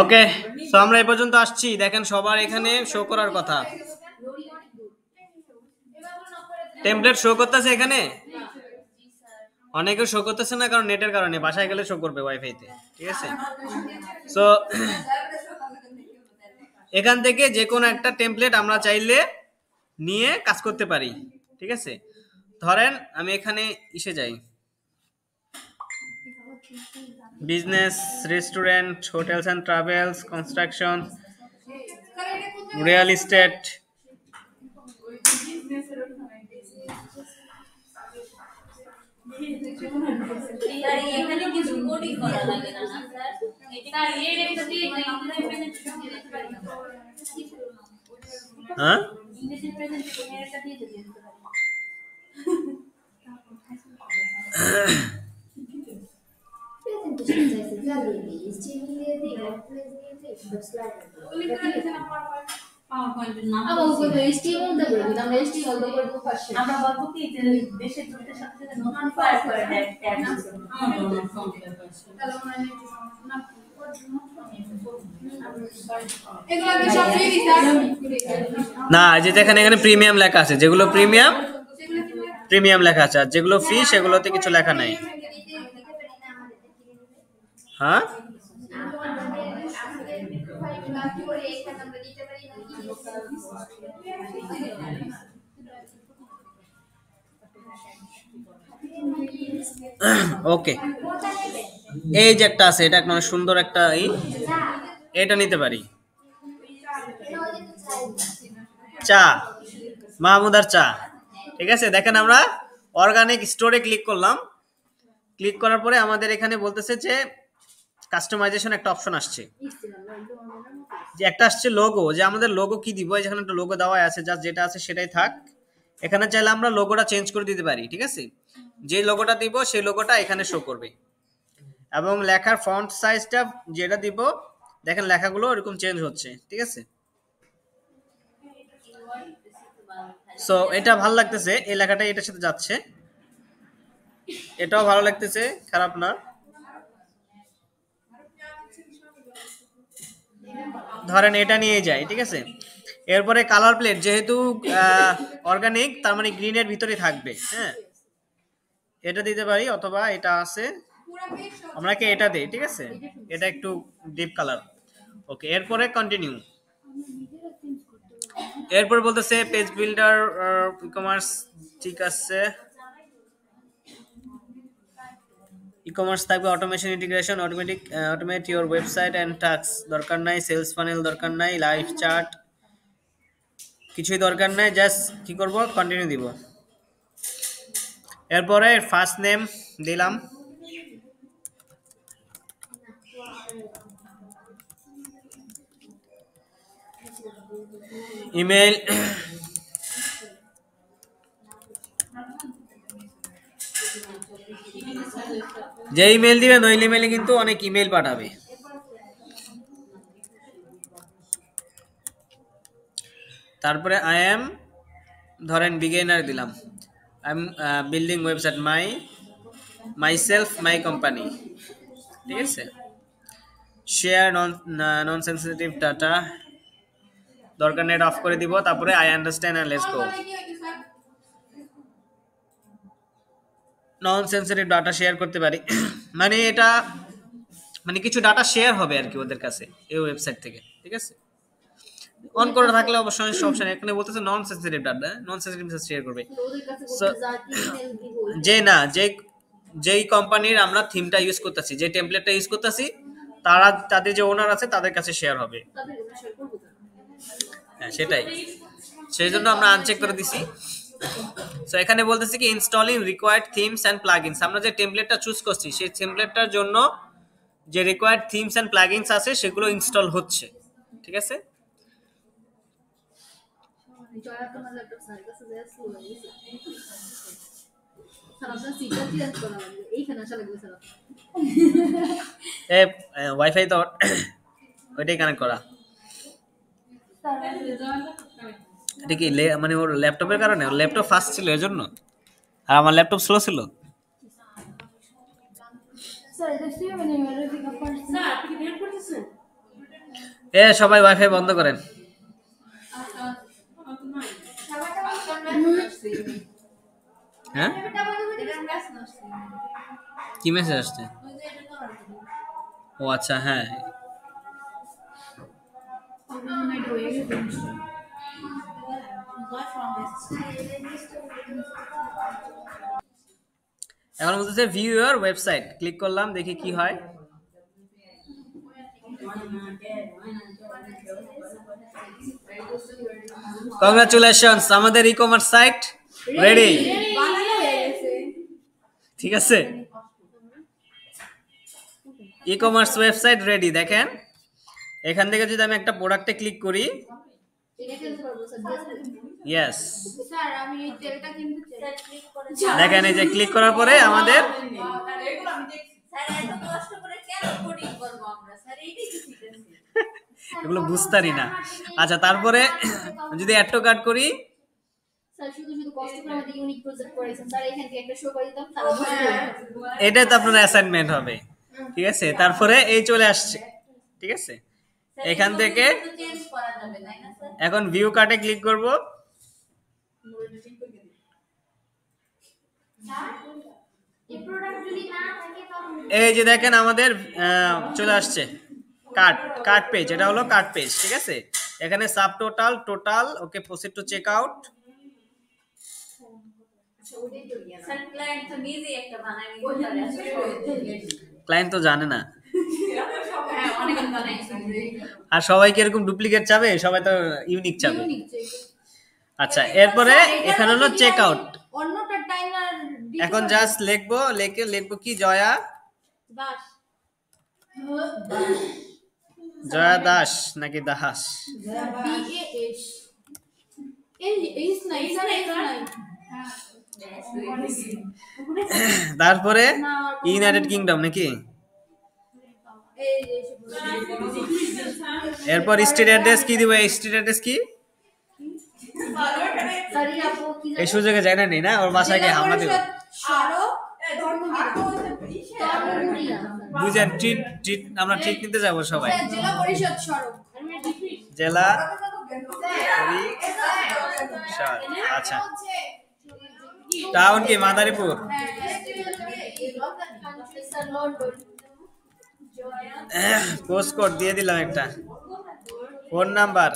ওকে, so আমরা এই পর্যন্ত আসছি। দেখেন সবার এখানে শো করার কথা, টেমপ্লেট শো করতেছে এখানে, অনেকে শো করতেছে না কারণ নেটের কারণে, বাসায় গেলে শো করবে ওয়াইফাইতে, ঠিক আছে। সো এখান থেকে যে কোনো একটা টেমপ্লেট আমরা চাইলে নিয়ে কাজ করতে পারি, ঠিক আছে। ধরেন আমি এখানে ইসে যাই, business, restaurant, hotels and travels, construction, real estate, হ্যাঁ না, যে দেখেন এখানে প্রিমিয়াম লেখা আছে, যেগুলো প্রিমিয়াম লেখা আছে, আর যেগুলো ফ্রি সেগুলোতে কিছু লেখা নাই। হ্যাঁ ওকে, এই যে একটা আছে, এটা একটা সুন্দর একটা এটা নিতে পারি, চা, মাহমুদার চা, ঠিক আছে। দেখেন আমরা অর্গানিক স্টোরে ক্লিক করলাম, ক্লিক করার পরে আমাদের এখানে বলতেছে যে কাস্টমাইজেশন একটা অপশন আসছে, যে একটা আসছে লোগো, যে আমাদের লোগো কি দিব, যেখানে একটা লোগো দেওয়া আছে, যা যেটা আছে সেটাই থাক। এখানে চাইলে আমরা লোগোটা চেঞ্জ করে দিতে পারি, ঠিক আছে। যে লোগোটা দিব সেই লোগোটা এখানে শো করবে, এবং লেখার ফন্ট সাইজটা যেটা দিব, দেখেন লেখাগুলো এরকম চেঞ্জ হচ্ছে, ঠিক আছে। সো এটা ভালো লাগতেছে, এই লেখাটা এটার সাথে যাচ্ছে, এটাও ভালো লাগতেছে, খারাপ না। ধরেন এটা নিয়ে যাই, ঠিক আছে। এরপরে কালার প্লেট, যেহেতু অর্গানিক তার মানে গ্রিনের ভিতরে থাকবে, হ্যাঁ, এটা দিতে পারি, অথবা এটা আছে, আমরা কি এটা দেই, ঠিক আছে, এটা একটু ডিপ কালার। ওকে, এরপরে কন্টিনিউ। এরপর বলতেছে পেজ বিল্ডার, ই কমার্স, ঠিক আছে, ই কমার্স থাকবে, automation, integration, automate your website and task দরকার নাই, সেলস ফানেল দরকার নাই, লাইভ চার্ট কিছুই দরকার নাই, জাস্ট কি করব, কন্টিনিউ দিব। এরপরে ফার্স্ট নেম দিলাম, ইমেল, যে ইমেল দিবেন ওই ইমেলে কিন্তু অনেক ইমেল পাঠাবে। তারপরে আই এম, ধরেন বিগিনার দিলাম, I am building website myself my company, ঠিক আছে। শেয়ার নন সেনসিটিভ ডাটা দরকার নেট অফ করে দিব। তারপরে I understand and let's go. Non sensitive data share করতে পারি, মানে এটা মানে কিছু ডাটা শেয়ার হবে আর কি ওদের কাছে এই ওয়েবসাইট থেকে, ঠিক আছে। অন করে থাকলে অবশ্যই অপশন, এখানে বলতেছে নন সেনসিটিভ ডাটা, নন সেনসিটিভ শেয়ার করবে। যে না, যেই কোম্পানির আমরা থিমটা ইউজ করতেছি, যে টেমপ্লেটটা ইউজ করতেছি, তাদের যে ওনার আছে তাদের কাছে শেয়ার হবে, হ্যাঁ সেটাই, সেই জন্য আমরা আনচেক করে দিছি। সো এখানে বলতেছি কি installing required themes and plugins, আমরা যে টেমপ্লেটটা চুজ করছি সেই টেমপ্লেটটার জন্য যে রিকোয়ার্ড থিমস এন্ড প্লাগইনস আছে সেগুলো ইনস্টল হচ্ছে, ঠিক আছে। ওয়াইফাই তো ওইটাই কানেক্ট করা, এটা কি মানে ওর ল্যাপটপের কারণে, ওর ল্যাপটপ ফাস্ট ছিল এর জন্য, আর আমার ল্যাপটপ স্লো ছিল। সবাই ওয়াইফাই বন্ধ করেন। হ্যাঁ কি মেসেজ আসছে? ও আচ্ছা হ্যাঁ এখন বলতেছে ভিউ ইউর ওয়েবসাইট, ক্লিক করলাম দেখি কি হয়। কংগ্রাচুলেশনস, আমাদের ই কমার্স সাইট রেডি। ঠিক আছে, ই কমার্স ওয়েবসাইট রেডি। দেখেন এখান থেকে যদি আমি একটা প্রোডাক্টে ক্লিক করি, ইয়েস দেখেন এই যে ক্লিক করার পরে আমাদের এগুলো বুঝতারি না। আচ্ছা তারপরে যদি অ্যাড টু কার্ট করি, এটা তো আপনার অ্যাসাইনমেন্ট হবে। ঠিক আছে, তারপরে এই চলে আসছে। ঠিক আছে, এখান থেকে এখন ভিউ কার্টে ক্লিক করব। এই যে দেখেন আমাদের চলে আসছে কার্ট পেজ, এটা হলো কার্ট পেজ। ঠিক আছে, এখানে sub total okay, proceed to check out. Client তো জানে না, আর সবাই কি এরকম ডুপ্লিকেট চাবে? সবাই তো ইউনিক চাবে। আচ্ছা এরপরে এখানে হলো চেক আউট। এখন জাস্ট লিখবো কি জয়া দাস নাকি দাহাস? তারপরে ইউনাইটেড কিংডম নাকি? এরপর স্ট্রিট অ্যাড্রেস কি দিব? স্ট্রিট অ্যাড্রেস কি এই সুযোগে যায় না, নেই না, ওর বাসায় গিয়ে হামলা দিব। বুঝেন, ট্রিট আমরা ট্রিট নিতে যাবো সবাই। জেলা পরিষদ, আচ্ছা টাউন কি? মাদারীপুর। পোস্ট কোড দিয়ে দিলাম, একটা ফোন নাম্বার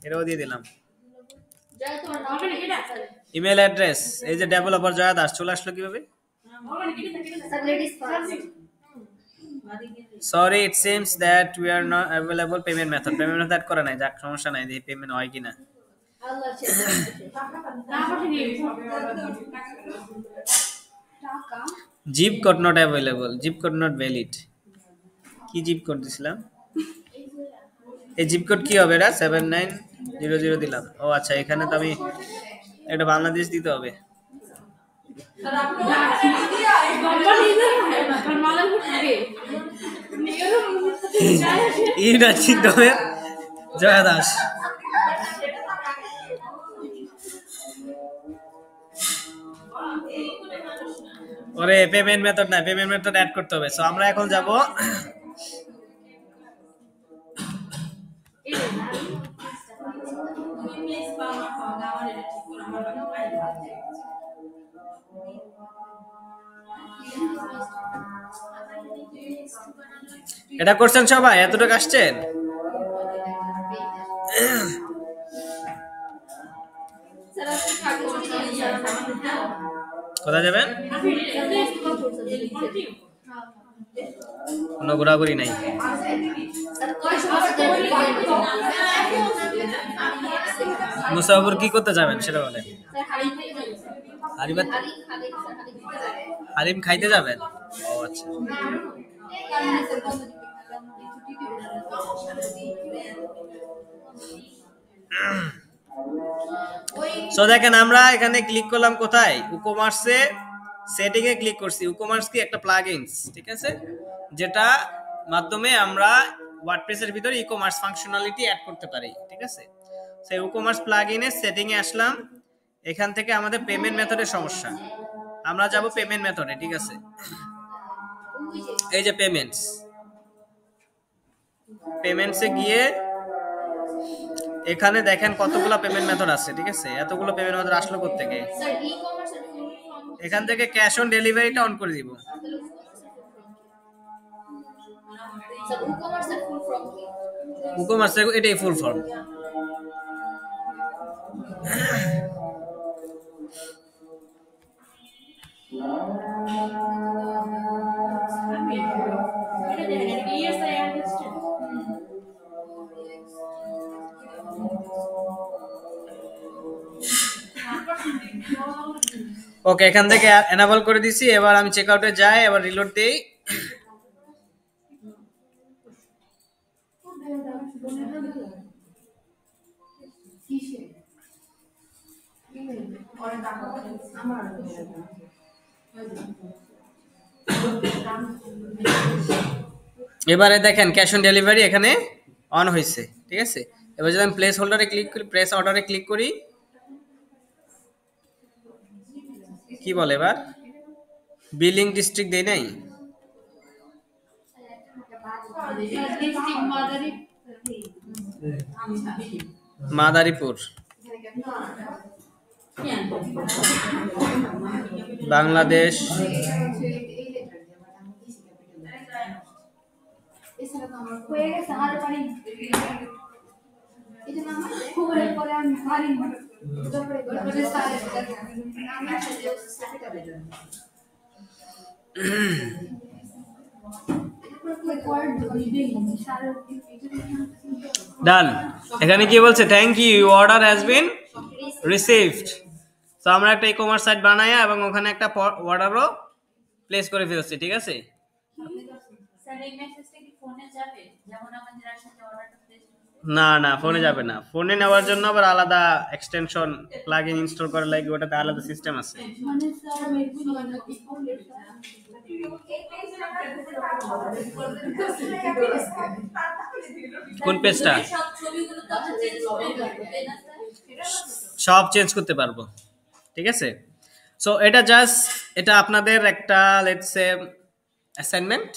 এটাও দিয়ে দিলাম, ইমেল অ্যাড্রেস। এই যে ডেভেলপার জয়া দাস চলে আসলো কিভাবে? Sorry it seems that we are not available payment method add করা নাই, যাক সমস্যা নাই, দেখি পেমেন্ট হয় কিনা। Zip code not available, zip code not valid. কি জিপ কোড দিছিলাম? এই জিপ কোড কি হবে? এটা 7900 দিলাম। ও আচ্ছা, এখানে তো আমি এটা বাংলাদেশ দিতে হবে। জয়া দাস। ওরে পেমেন্ট মেথড না, পেমেন্ট মেথড অ্যাড করতে হবে। সো আমরা এখন যাব এটা করছেন সবাই? এতটুকু আসছেন? কোথায় যাবেন? কোনো ঘোরাঘুরি নাই। মুসাফির কি করতে যাবেন সেটা বলেন। হালিম খাইতে যাবেন? ও আচ্ছা। সো দেখেন আমরা এখানে ক্লিক করলাম কোথায়? ইকমার্সে সেটিং এ ক্লিক করছি। ইকমার্স কি একটা প্লাগইনস, ঠিক আছে, যেটা মাধ্যমে আমরা ওয়ার্ডপ্রেসের ভিতরে ইকমার্স ফাংশনালিটি অ্যাড করতে পারি। ঠিক আছে, সেই ইকমার্স প্লাগইনের সেটিং এ আসলাম। এখান থেকে আমাদের পেমেন্ট মেথডের সমস্যা, আমরা যাব পেমেন্ট মেথডে। ঠিক আছে, এই যে পেমেন্টসে গিয়ে এখানে দেখেন কতগুলো পেমেন্ট মেথড আছে, ঠিক আছে? এতগুলো পেমেন্ট মেথড আসলো কোত্থেকে? এখান থেকে ক্যাশ অন ডেলিভারিটা অন করে দিব। ই-কমার্সের এটাই ফুল ফর্ম। ওকে, এখান থেকে এনাবল করে দিছি। এবার আমি চেক আউটে যাই, এবার রিলোড দেই। এবারে দেখেন ক্যাশ অন ডেলিভারি এখানে অন হয়েছে, ঠিক আছে? এবার যদি আমি প্লেস হোল্ডারে ক্লিক করি, প্লেস অর্ডারে ক্লিক করি, কি বলে এবার? বিলিং ডিস্ট্রিক্ট দেই নাই, মাদারীপুর, বাংলাদেশ। ডান। এখানে কি বলছে? Thank you, order has been received. তো আমরা একটা ই-কমার্স সাইট বানায়া এবং ওখানে একটা অর্ডারও প্লেস করে ফেলছি, ঠিক আছে? না না, ফোনে যাবে না। ফোনে নেওয়ার জন্য আবার আলাদা এক্সটেনশন প্লাগইন ইনস্টল করা লাগে, ওটাতে আলাদা সিস্টেম আছে। কোন পেজটা? সব চেঞ্জ করতে পারবো, ঠিক আছে? সো এটা জাস্ট, এটা আপনাদের একটা লেটস সে অ্যাসাইনমেন্ট।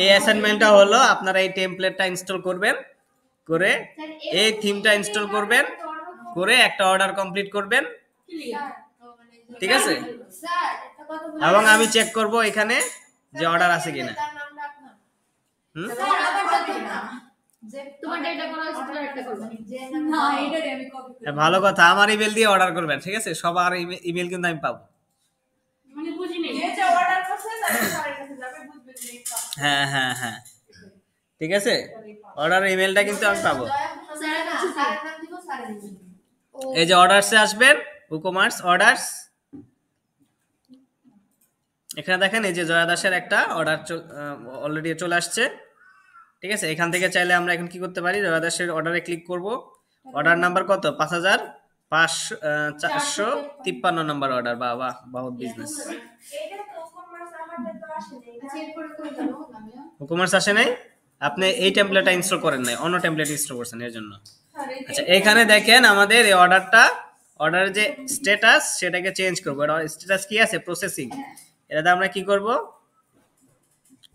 এই অ্যাসাইনমেন্টটা হলো আপনারা এই টেমপ্লেটটা ইনস্টল করবেন, করে এই থিমটা ইনস্টল করবেন, করে একটা অর্ডার কমপ্লিট করবেন, ঠিক আছে? এবং আমি চেক করব এখানে যে অর্ডার আছে কিনা। ভালো কথা, আমার ইমেল দিয়ে অর্ডার করবেন, ঠিক আছে? সবার ইমেল কিন্তু আমি পাবো। হ্যাঁ হ্যাঁ হ্যাঁ, ঠিক আছে? অর্ডার ইমেলটা কিন্তু আমি পাবো। এই যে অর্ডারসে আসবেন, ই-কমার্স অর্ডারস, এখানে দেখেন এই যে জয়া দাসের একটা অর্ডার অলরেডি চলে আসছে, ঠিক আছে? এখান থেকে চাইলে আমরা এখন কি করতে পারি? জয়া দাসের অর্ডারে ক্লিক করব। অর্ডার নাম্বার কত? 5453 নম্বর অর্ডার। বাহ বাহ, বহুত বিজনেস। ই-কমার্স আসে নাই? আপনি এই টেমপ্লেটটা ইনস্টল করেন নাই, অন্য টেমপ্লেট ইনস্টল করছেন এর জন্য। আচ্ছা, এখানে দেখেন আমাদের এই অর্ডারের যে স্ট্যাটাস, সেটাকে চেঞ্জ করব। এটা স্ট্যাটাস কি আছে? প্রসেসিং। এটাতে আমরা কি করব?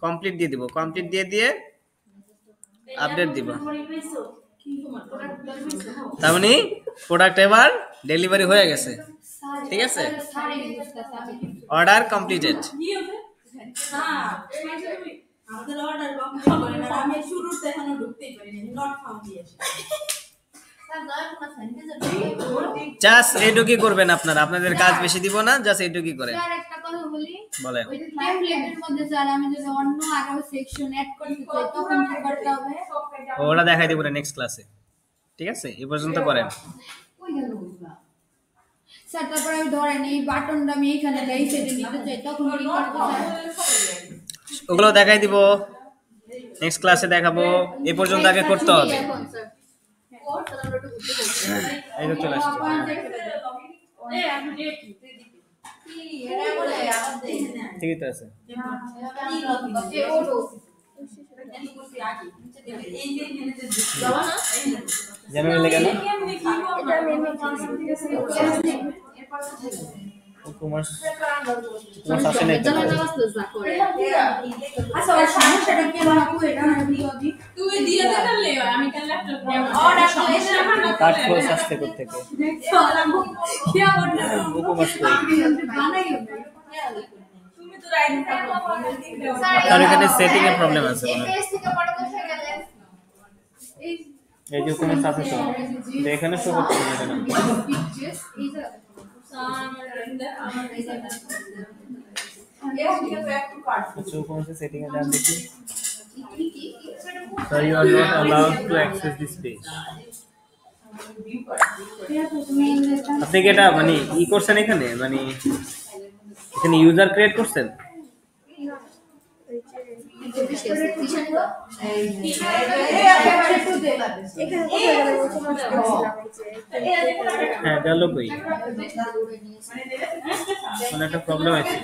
কমপ্লিট দিয়ে দিব। কমপ্লিট দিয়ে আপডেট দিব। তার মানে প্রোডাক্ট এবার ডেলিভারি হয়ে গেছে, ঠিক আছে? Order completed. জাস্ট এইটুকুই করবেন আপনারা, আপনাদের কাজ বেশি দিব না, জাস্ট এইটুকুই করেন। বলেন। ওটা দেখাই দিব নেক্সট ক্লাসে, ঠিক আছে? এই পর্যন্ত করেন। স্যার তারপর আমি ধরেন এই বাটনটা আমি এখানে এই সাইডে নিতে চাই, তখন কি করব স্যার? ওগুলো দেখাই দিব, নেক্সট ক্লাসে দেখাবো। এই পর্যন্ত আগে করতে হবে। এই তো চলে আসছে। ঠিক আছে, জেনারেল কেন? কমার্স কমার্স আসে না জানা না আসলে করে আচ্ছা ওই সমস্যাটা কি হবে আপু এটা তুই দিয়ে দে তাহলে আমি কাল ল্যাপটপ নিয়ে অর্ডার সমস্যা কাট ক্লোজ আসতে করতে থেকে কি বলতে কমার্স বানাই তুমি তো রাইট আর এখানে সেটিং এর প্রবলেম আছে মনে হয়। এস থেকে পড়া কোথায় গেলে এই যে কমার্স আছে তো যে এখানে শো করতে হবে না পিকচার্স এই যে আচ্ছা কমার্স সেটিং এ যান দেখি Sir, you are not allowed to access this page. আপনি কি এটা মানে ই করছেন এখানে মানে এখানে ইউজার ক্রিয়েট করছেন হ্যাঁ গেল কই মানে একটা প্রবলেম আছে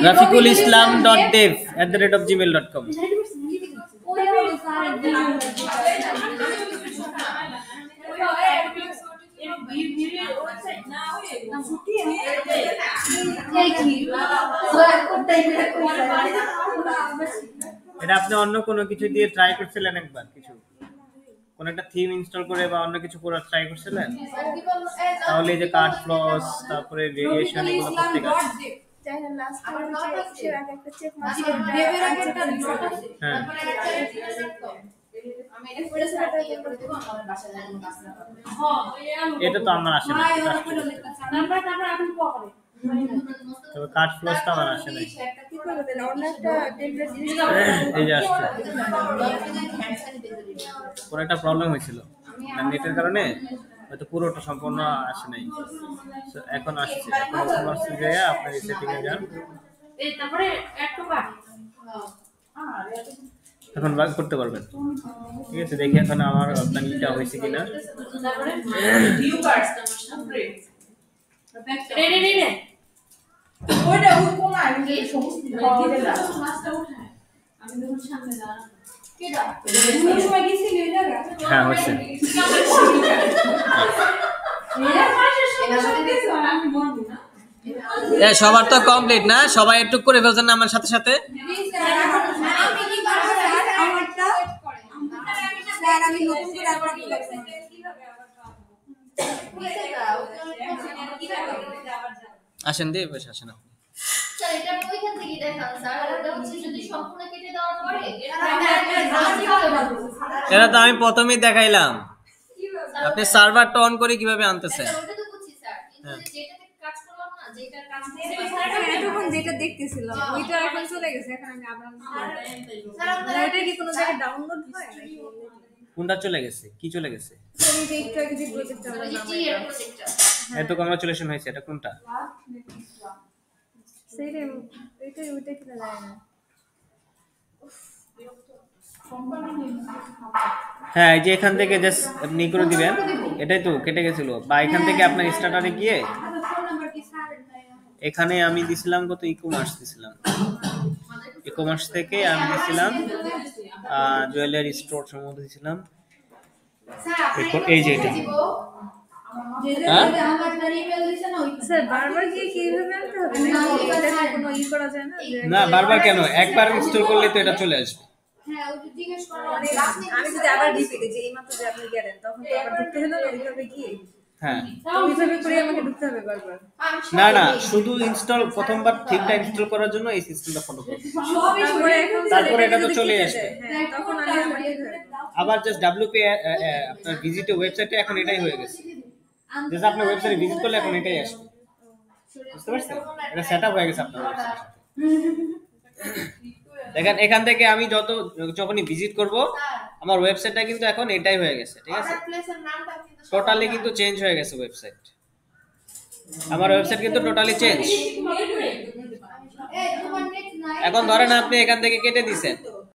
rafiqulislam.dev@gmail.com এটা আপনি অন্য কোনো কিছু দিয়ে ট্রাই করছিলেন একবার কিছু কোন একটা থিম ইনস্টল করে বা অন্য কিছু করে ট্রাই করছিলেন তাহলে এই যে কার্ড ফ্লস তারপরে ভেরিয়েশন এগুলো করতে গেছে হ্যাঁ এটা তো আমার আসে না তবে কার্ড ফ্লসটা আমার আসে না এই যে আসছে কোন একটা প্রবলেম হয়েছিল নেটের কারণে হয়তো পুরোটা সম্পূর্ণ আসে নাই এখন আসছে এখন কমার্স গিয়ে আপনি সেটিং এ যান তারপরে একটু কাট এখন বাগ করতে পারবেন ঠিক আছে দেখি এখন আমার আপনার ইটা হয়েছে কিনা তারপরে view cards upgrade ready ready ওইটা ওই কোন আমি যে সমস্ত মাছটা উঠায় আমি যখন সামনে দাঁড়ানো কেডা তুমি সময় গেছিলি ওই জায়গা হ্যাঁ হয়েছে আমি বলবো না সবার তো কমপ্লিট না সবাই একটু করে ফেলছেন না আমার সাথে সাথে আমি কি করব স্যার আমারটা স্যার আমি নতুন করে আবার কি করব আসেন দিয়ে বসে আসেন আপনি স্যার এটা ওইখান থেকে দেখান স্যার এটা হচ্ছে যদি সম্পূর্ণ কেটে দেওয়ার পরে এটা তো আমি প্রথমেই দেখাইলাম আপনি সার্ভারটা অন করে কিভাবে আনতেছেন ওটা তো বুঝছি স্যার কিন্তু যেটাতে কাজ করলাম না যেটা কাজ এতক্ষণ যেটা দেখতেছিলাম ওইটা এখন চলে গেছে এখন আমি আবার ওইটা কি কোনো জায়গায় ডাউনলোড হয় নাকি কোনটা চলে গেছে কি চলে গেছে আমি যে একটু আগে যে প্রজেক্টটা আমার নামে টিএর প্রজেক্টটা এত কংগ্রাচুলেশন হয়েছে এটা কোনটা সেইটা ওইটা কি না যায় না হ্যাঁ এই যে এখান থেকে জাস্ট আপনি করে দিবেন এটাই তো কেটে গেছিল বা এখান থেকে আপনার স্টার্টারে গিয়ে এখানে আমি দিছিলাম কত ই-কমার্স দিছিলাম ই-কমার্স থেকে আমি দিছিলাম জুয়েলারি স্টোর সম্বন্ধে দিছিলাম এই যে এটা হ্যাঁ স্যার বারবার কি কিভাবে আনতে হবে নাকি এটা কোনো ই করা যায় না যে না বারবার কেন একবার ইনস্টল করলে তো এটা চলে আসবে হ্যাঁ ওটা জিজ্ঞেস করো আমি যদি আবার রিপিটে যে এইমাত্র যে আপনি গেলেন তখন তো আবার ঢুকতে হলো না ওইভাবে গিয়ে হ্যাঁ ওইভাবে করে আমাকে ঢুকতে হবে বারবার না না শুধু ইনস্টল প্রথমবার ঠিকঠাক ইনস্টল করার জন্য এই সিস্টেমটা ফলো করুন তারপরে এখন তারপরে এটা তো চলে আসবে হ্যাঁ তখন আমি আবার ইয়ে করব। আবার জাস্ট ডব্লিউপি আপনার ভিজিট ওয়েবসাইটে এখন এটাই হয়ে গেছে জাস্ট আপনি ওয়েবসাইটে ভিজিট করলে এখন এটাই আসবে বুঝতে পারছেন এটা সেটআপ হয়ে গেছে আপনার ওয়েবসাইটে দেখেন এখান থেকে আমি যখনই ভিজিট করব আমার ওয়েবসাইটটা কিন্তু এখন এটাই হয়ে গেছে ঠিক আছে প্লেসের নামটা কিন্তু টোটালি কিন্তু চেঞ্জ হয়ে গেছে ওয়েবসাইট আমার ওয়েবসাইট কিন্তু টোটালি চেঞ্জ এই তোমার নেট নাই এখন ধরেন আপনি এখান থেকে কেটে দিয়েছেন